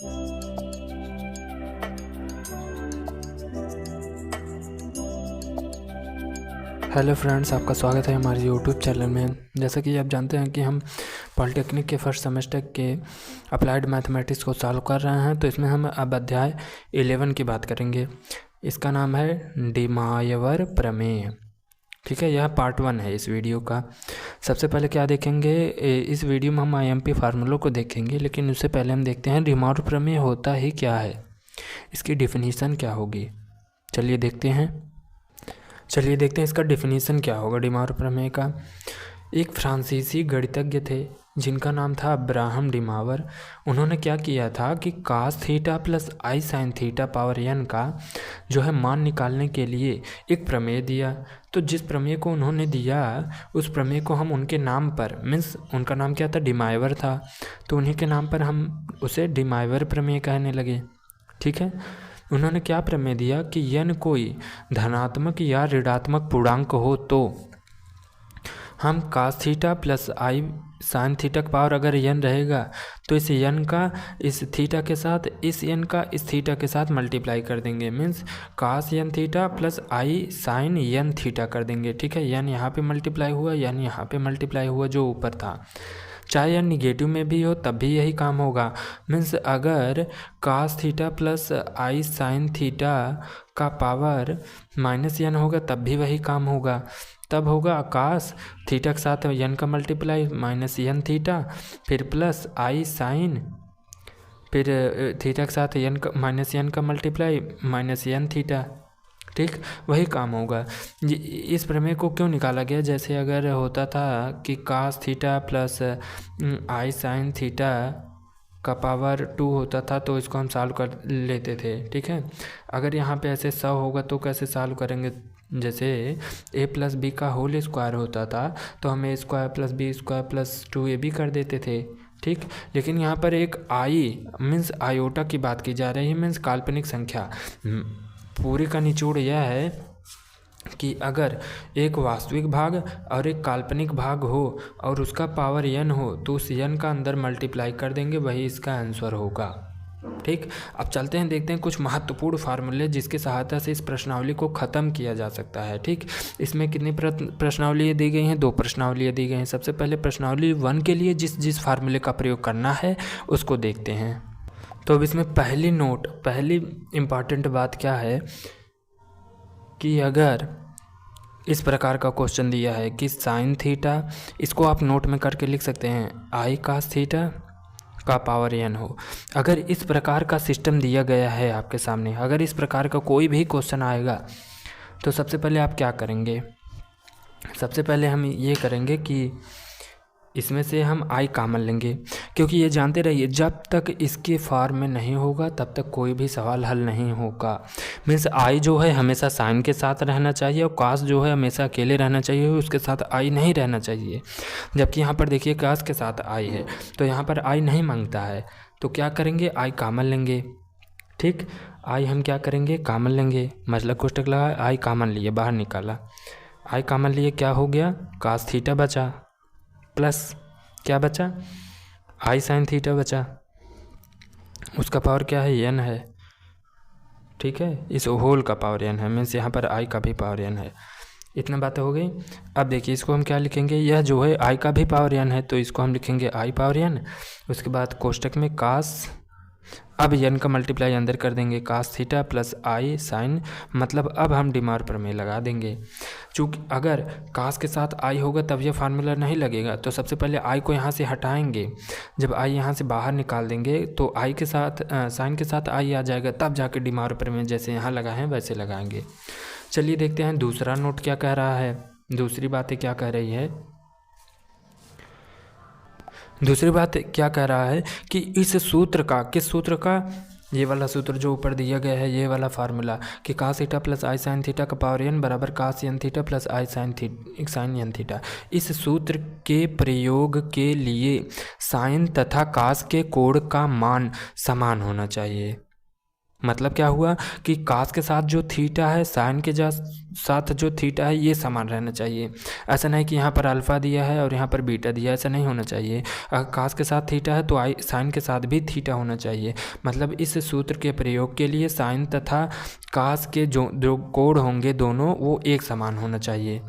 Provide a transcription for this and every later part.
Hello friends, आपका स्वागत है हमारे यूट्यूब चैनल में। जैसा कि आप जानते हैं कि हम पॉलिटेक्निक के फर्स्ट सेमेस्टर के अप्लाइड मैथमेटिक्स को सॉल्व कर रहे हैं, तो इसमें हम अब अध्याय 11 की बात करेंगे। इसका नाम है डिमायवर प्रमेय। ठीक है, यह पार्ट 1 है इस वीडियो का। सबसे पहले क्या देखेंगे, इस वीडियो में हम आईएमपी फार्मूलों को देखेंगे, लेकिन उससे पहले हम देखते हैं डिमायवर प्रमेय होता ही क्या है, इसकी डिफिनीसन क्या होगी। चलिए देखते हैं इसका डेफिनेशन क्या होगा डिमायवर प्रमेय का। एक फ्रांसीसी गणितज्ञ थे जिनका नाम था अब्राहम डिमावर। उन्होंने क्या किया था कि cos theta plus i sine theta power n का जो है मान निकालने के लिए एक प्रमेय दिया। तो जिस प्रमेय को उन्होंने दिया उस प्रमेय को हम उनके नाम पर, मीन्स उनका नाम क्या था, डिमायवर था, तो उन्हीं के नाम पर हम उसे डिमायवर प्रमेय कहने लगे। ठीक है, उन्होंने क्या प्रमेय दिया कि n कोई धनात्मक या ऋणात्मक पूर्णांक हो तो हम cos theta plus i sine theta का पावर अगर n रहेगा तो इस n का इस थीटा के साथ, इस n का इस थीटा के साथ मल्टीप्लाई कर देंगे। Means cos n theta plus i sine n theta कर देंगे। ठीक है, n यहाँ पे मल्टीप्लाई हुआ, n यहाँ पे मल्टीप्लाई हुआ जो ऊपर था। चाहे यह निगेटिव में भी हो तब भी यही काम होगा। मीन्स अगर cos theta plus i sine theta का पावर -n होगा तब भी वही काम होगा। तब होगा cos थीटा के साथ n का मल्टीप्लाई -n थीटा, फिर प्लस आई साइन, फिर थीटा के साथ n का -n का मल्टीप्लाई -n थीटा। ठीक, वही काम होगा। इस प्रमेय को क्यों निकाला गया, जैसे अगर होता था कि cos theta plus i sine theta का पावर 2 होता था तो इसको हम सॉल्व कर लेते थे। ठीक है, अगर यहाँ पे ऐसे 100 होगा तो कैसे सॉल्व करेंगे, जैसे a प्लस बी का होल स्क्वायर होता था तो हम a square plus B square plus 2ab कर देते थे। ठीक, लेकिन यहाँ पर एक आई मीन्स आयोटा की बात की जा रही है, मीन्स काल्पनिक संख्या। पूरी का निचोड़ यह है कि अगर एक वास्तविक भाग और एक काल्पनिक भाग हो और उसका पावर n हो तो उस n का अंदर मल्टीप्लाई कर देंगे, वही इसका आंसर होगा। ठीक, अब चलते हैं, देखते हैं कुछ महत्वपूर्ण फार्मूले जिसकी सहायता से इस प्रश्नावली को ख़त्म किया जा सकता है। ठीक, इसमें कितनी प्रश्नावलियाँ दी गई हैं, 2 प्रश्नावलियाँ दी गई हैं। सबसे पहले प्रश्नावली 1 के लिए जिस फार्मूले का प्रयोग करना है उसको देखते हैं। तो अब इसमें पहली इम्पॉर्टेंट बात क्या है कि अगर इस प्रकार का क्वेश्चन दिया है कि साइन थीटा, इसको आप नोट में करके लिख सकते हैं, आई cos थीटा का पावर n हो। अगर इस प्रकार का सिस्टम दिया गया है आपके सामने, अगर इस प्रकार का कोई भी क्वेश्चन आएगा तो सबसे पहले आप क्या करेंगे, सबसे पहले हम ये करेंगे कि इसमें से हम आई कॉमन लेंगे, क्योंकि ये जानते रहिए जब तक इसके फॉर्म में नहीं होगा तब तक कोई भी सवाल हल नहीं होगा। मीन्स आई जो है हमेशा साइन के साथ रहना चाहिए और cos जो है हमेशा अकेले रहना चाहिए, उसके साथ आई नहीं रहना चाहिए। जबकि यहाँ पर देखिए cos के साथ आई है तो यहाँ पर आई नहीं मांगता है, तो क्या करेंगे, आई कॉमन लेंगे। ठीक, आई हम क्या करेंगे, कॉमन लेंगे, मतलब कोष्टक लगा, आई कॉमन लिए, बाहर निकाला, आई कॉमन लिए, क्या हो गया, cos थीटा बचा प्लस क्या बचा, आई साइन थीटा बचा, उसका पावर क्या है, n है। ठीक है, इस होल का पावर n है, मीन्स यहाँ पर आई का भी पावर n है। इतना बातें हो गई। अब देखिए इसको हम क्या लिखेंगे, यह जो है आई का भी पावर n है तो इसको हम लिखेंगे आई पावर n। उसके बाद कोष्टक में cos, अब n का मल्टीप्लाई अंदर कर देंगे, cos theta plus i sign, मतलब अब हम डिमायवर प्रमेय लगा देंगे। चूँकि अगर cos के साथ आई होगा तब यह फार्मूला नहीं लगेगा, तो सबसे पहले आई को यहाँ से हटाएंगे। जब आई यहाँ से बाहर निकाल देंगे तो आई के साथ साइन के साथ आई आ जाएगा, तब जाके डिमायवर प्रमेय जैसे यहाँ लगाए हैं वैसे लगाएंगे। चलिए देखते हैं दूसरा नोट क्या कह रहा है, दूसरी बातें क्या कह रही है। दूसरी बात क्या कह रहा है कि इस सूत्र का, किस सूत्र का, ये वाला सूत्र जो ऊपर दिया गया है, ये वाला फार्मूला कि cos theta plus i sine theta का पावर n बराबर cos n theta plus i sine n theta, इस सूत्र के प्रयोग के लिए साइन तथा cos के कोण का मान समान होना चाहिए। मतलब क्या हुआ कि कास के साथ जो थीटा है साइन के साथ जो थीटा है ये समान रहना चाहिए। ऐसा नहीं कि यहाँ पर अल्फ़ा दिया है और यहाँ पर बीटा दिया है, ऐसा नहीं होना चाहिए। अगर कास के साथ थीटा है तो आई साइन के साथ भी थीटा होना चाहिए। मतलब इस सूत्र के प्रयोग के लिए साइन तथा कास के जो कोण होंगे दोनों वो एक समान होना चाहिए।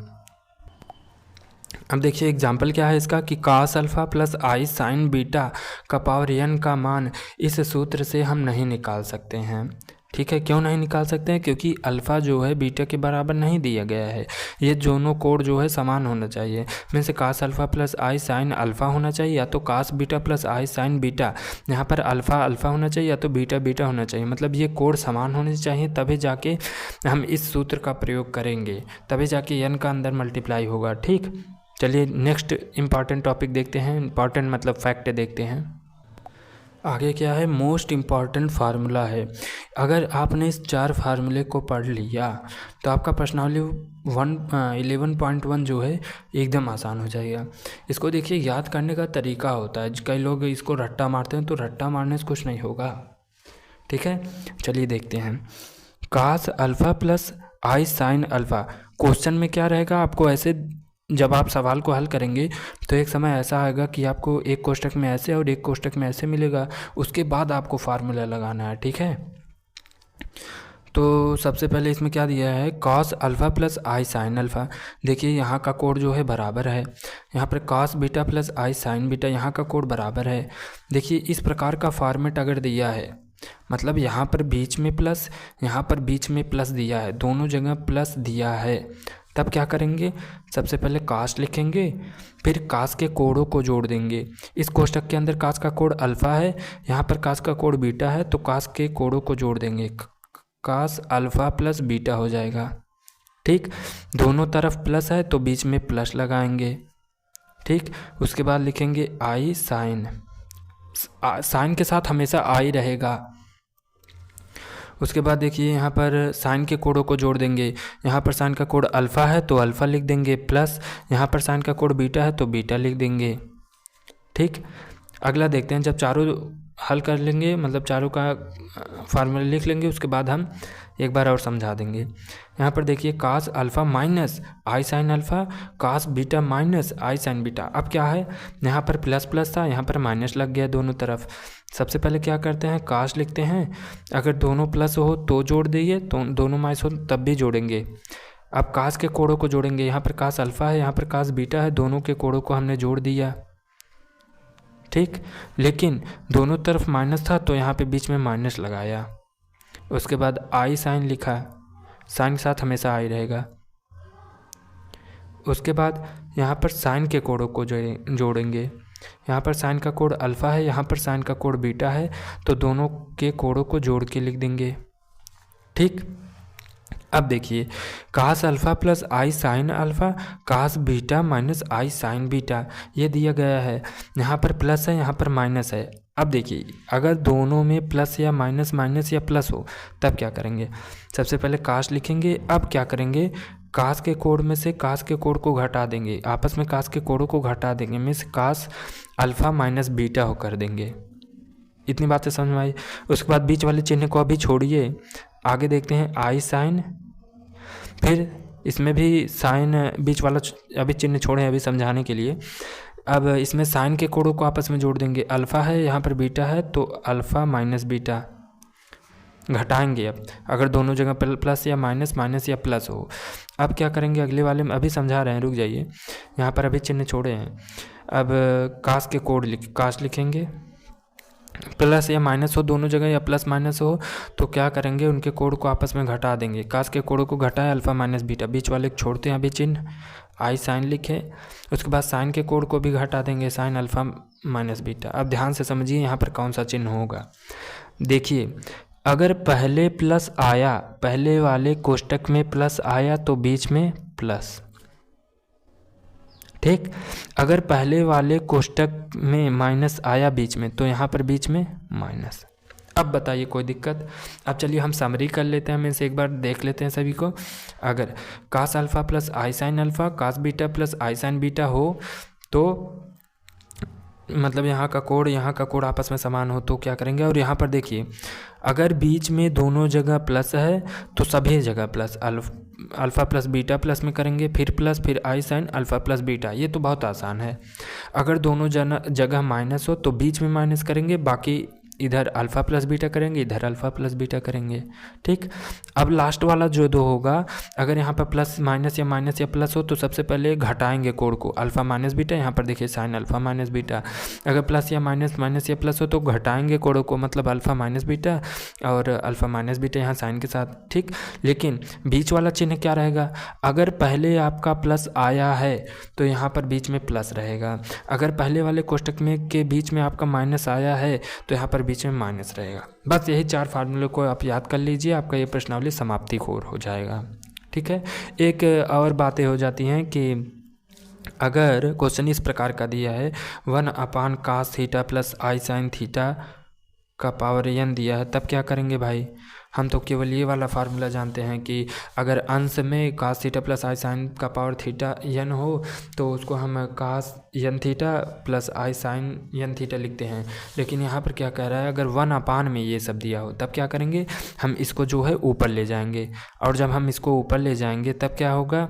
अब देखिए एग्जाम्पल क्या है इसका कि कास alpha plus i sine beta का पावर n का मान इस सूत्र से हम नहीं निकाल सकते हैं। ठीक है, क्यों नहीं निकाल सकते हैं? क्योंकि अल्फ़ा जो है बीटा के बराबर नहीं दिया गया है। ये दोनों कोण जो है समान होना चाहिए। Means cos alpha plus i sine alpha होना चाहिए, या तो कास beta plus i sine beta, यहाँ पर अल्फ़ा अल्फ़ा होना चाहिए या तो बीटा बीटा होना चाहिए। मतलब ये कोण समान होने चाहिए, तभी जाके हम इस सूत्र का प्रयोग करेंगे, तभी जाके n का अंदर मल्टीप्लाई होगा। ठीक, चलिए नेक्स्ट इम्पॉर्टेंट टॉपिक देखते हैं। इम्पॉर्टेंट मतलब फैक्ट देखते हैं। आगे क्या है, मोस्ट इम्पॉर्टेंट फार्मूला है। अगर आपने इस 4 फार्मूले को पढ़ लिया तो आपका प्रश्नावली 11.1 जो है एकदम आसान हो जाएगा। इसको देखिए, याद करने का तरीका होता है। कई लोग इसको रट्टा मारते हैं, तो रट्टा मारने से कुछ नहीं होगा। ठीक है, चलिए देखते हैं। कास alpha plus i sine alpha, question में क्या रहेगा, आपको ऐसे जब आप सवाल को हल करेंगे तो एक समय ऐसा आएगा कि आपको एक कोष्ठक में ऐसे और एक कोष्ठक में ऐसे मिलेगा, उसके बाद आपको फार्मूला लगाना है। ठीक है, तो सबसे पहले इसमें क्या दिया है, cos alpha plus i sine alpha. देखिए यहाँ का कोण जो है बराबर है, यहाँ पर cos beta plus i sine beta, यहाँ का कोण बराबर है। देखिए इस प्रकार का फॉर्मेट अगर दिया है, मतलब यहाँ पर बीच में प्लस, यहाँ पर बीच में प्लस दिया है, दोनों जगह प्लस दिया है, तब क्या करेंगे, सबसे पहले कास लिखेंगे, फिर कास के कोणों को जोड़ देंगे। इस कोष्ठक के अंदर कास का कोण अल्फ़ा है, यहाँ पर कास का कोण बीटा है, तो कास के कोणों को जोड़ देंगे, कास अल्फ़ा प्लस बीटा हो जाएगा। ठीक, दोनों तरफ प्लस है तो बीच में प्लस लगाएंगे। ठीक, उसके बाद लिखेंगे आई साइन, साइन के साथ हमेशा आई रहेगा। उसके बाद देखिए यहाँ पर साइन के कोणों को जोड़ देंगे। यहाँ पर साइन का कोण अल्फ़ा है तो अल्फ़ा लिख देंगे, प्लस यहाँ पर साइन का कोण बीटा है तो बीटा लिख देंगे। ठीक, अगला देखते हैं। जब चारों हल कर लेंगे, मतलब चारों का फार्मूला लिख लेंगे, उसके बाद हम एक बार और समझा देंगे। यहाँ पर देखिए cos alpha minus i sine alpha, cos beta minus i sine beta. अब क्या है, यहाँ पर प्लस प्लस था, यहाँ पर माइनस लग गया दोनों तरफ। सबसे पहले क्या करते हैं, कास लिखते हैं, अगर दोनों प्लस हो तो जोड़ दिए, तो दोनों माइनस हो तब भी जोड़ेंगे। अब कास के कोणों को जोड़ेंगे, यहाँ पर कास अल्फ़ा है, यहाँ पर कास बीटा है, दोनों के कोणों को हमने जोड़ दिया। ठीक, लेकिन दोनों तरफ माइनस था तो यहाँ पे बीच में माइनस लगाया। उसके बाद आई साइन लिखा, साइन के साथ हमेशा आई रहेगा। उसके बाद यहाँ पर साइन के कोणों को जोड़ेंगे। यहाँ पर साइन का कोण अल्फ़ा है, यहाँ पर साइन का कोण बीटा है, तो दोनों के कोणों को जोड़ के लिख देंगे। ठीक, अब देखिए cos alpha plus i sine alpha, cos beta minus i sine beta, ये दिया गया है। यहाँ पर प्लस है, यहाँ पर माइनस है। अब देखिए अगर दोनों में प्लस या माइनस, माइनस या प्लस हो तब क्या करेंगे, सबसे पहले कास लिखेंगे। अब क्या करेंगे, कास के कोण में से कास के कोण को घटा देंगे, आपस में कास के कोणों को घटा देंगे, means cos alpha minus beta हो कर देंगे। इतनी बातें समझ में आई। उसके बाद बीच वाले चिन्ह को अभी छोड़िए, आगे देखते हैं आई साइन, फिर इसमें भी साइन बीच वाला अभी चिन्ह छोड़ें अभी समझाने के लिए। अब इसमें साइन के कोणों को आपस में जोड़ देंगे, अल्फ़ा है, यहाँ पर बीटा है, तो अल्फ़ा माइनस बीटा घटाएंगे। अब अगर दोनों जगह प्लस या माइनस, माइनस या प्लस हो। अब क्या करेंगे, अगले वाले में अभी समझा रहे हैं, रुक जाइए, यहाँ पर अभी चिन्ह छोड़े हैं। अब कास के कोण कास लिखेंगे, प्लस या माइनस हो दोनों जगह या प्लस माइनस हो तो क्या करेंगे, उनके कोण को आपस में घटा देंगे। कास के कोणों को घटाए, अल्फ़ा माइनस बीटा, बीच वाले छोड़ते हैं अभी चिन्ह, आई साइन लिखे। उसके बाद साइन के कोण को भी घटा देंगे, साइन अल्फ़ा माइनस बीटा। अब ध्यान से समझिए यहाँ पर कौन सा चिन्ह होगा। देखिए अगर पहले प्लस आया, पहले वाले कोष्ठक में प्लस आया तो बीच में प्लस। ठीक, अगर पहले वाले कोष्ठक में माइनस आया बीच में तो यहाँ पर बीच में माइनस। अब बताइए कोई दिक्कत। अब चलिए हम समरी कर लेते हैं, मैं से एक बार देख लेते हैं सभी को। अगर cos alpha plus i sine alpha, cos beta plus i sine beta हो तो मतलब यहाँ का कोड आपस में समान हो तो क्या करेंगे। और यहाँ पर देखिए, अगर बीच में दोनों जगह प्लस है तो सभी जगह plus, alpha plus beta plus में करेंगे, फिर प्लस, फिर आई साइन अल्फ़ा प्लस बीटा। ये तो बहुत आसान है। अगर दोनों जगह माइनस हो तो बीच में माइनस करेंगे, बाकी इधर अल्फ़ा प्लस बीटा करेंगे, इधर अल्फ़ा प्लस बीटा करेंगे। ठीक, अब लास्ट वाला जो दो होगा, अगर यहाँ पर प्लस माइनस या प्लस हो तो सबसे पहले घटाएंगे कोड को, अल्फ़ा माइनस बीटा, यहाँ पर देखिए साइन अल्फ़ा माइनस बीटा। अगर प्लस या माइनस या प्लस हो तो घटाएंगे कोड को, मतलब अल्फ़ा माइनस बीटा और अल्फ़ा माइनस बीटा यहाँ साइन के साथ। ठीक, लेकिन बीच वाला चिन्ह क्या रहेगा, अगर पहले आपका प्लस आया है तो यहाँ पर बीच में प्लस रहेगा, अगर पहले वाले कोष्टक में के बीच में आपका माइनस आया है तो यहाँ पर बीच में माइनस रहेगा। बस यही 4 फार्मूले को आप याद कर लीजिए, आपका ये प्रश्नावली समाप्ति खोर हो जाएगा। ठीक है, एक और बातें हो जाती हैं कि अगर क्वेश्चन इस प्रकार का दिया है 1 cos theta plus i sine theta का पावर n दिया है, तब क्या करेंगे भाई। हम तो केवल ये वाला फार्मूला जानते हैं कि अगर अंश में cos theta plus i sign का पावर थीटा n हो तो उसको हम cos n theta plus i sine n theta लिखते हैं। लेकिन यहाँ पर क्या कह रहा है, अगर 1 में ये सब दिया हो तब क्या करेंगे, हम इसको जो है ऊपर ले जाएंगे, और जब हम इसको ऊपर ले जाएंगे तब क्या होगा,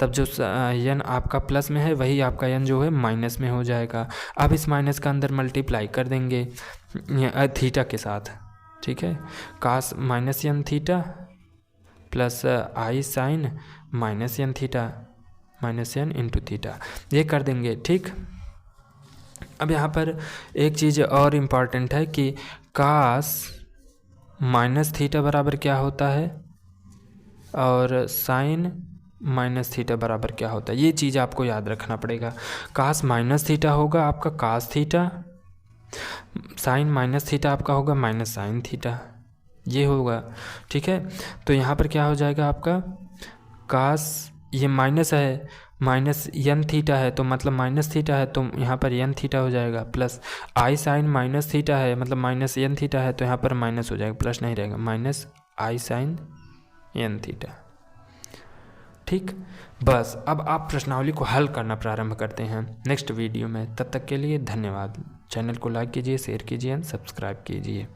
तब जो n आपका प्लस में है वही आपका n जो है माइनस में हो जाएगा। अब इस माइनस का अंदर मल्टीप्लाई कर देंगे थीटा के साथ। ठीक है, cos minus n theta plus i sine minus n theta minus n into theta, ये कर देंगे। ठीक, अब यहाँ पर एक चीज़ और इम्पॉर्टेंट है कि cos माइनस थीटा बराबर क्या होता है और साइन माइनस थीटा बराबर क्या होता है, ये चीज़ आपको याद रखना पड़ेगा। cos माइनस थीटा होगा आपका cos theta, sine minus theta आपका होगा माइनस साइन थीटा, ये होगा। ठीक है, तो यहाँ पर क्या हो जाएगा आपका cos, ये माइनस है, माइनस n थीटा है तो मतलब माइनस थीटा है तो यहाँ पर n थीटा हो जाएगा, plus i sine minus theta है मतलब माइनस n थीटा है तो यहाँ पर माइनस हो जाएगा, प्लस नहीं रहेगा, minus i sine n theta. ठीक, बस अब आप प्रश्नावली को हल करना प्रारंभ करते हैं नेक्स्ट वीडियो में। तब तक के लिए धन्यवाद। चैनल को लाइक कीजिए, शेयर कीजिए एंड सब्सक्राइब कीजिए।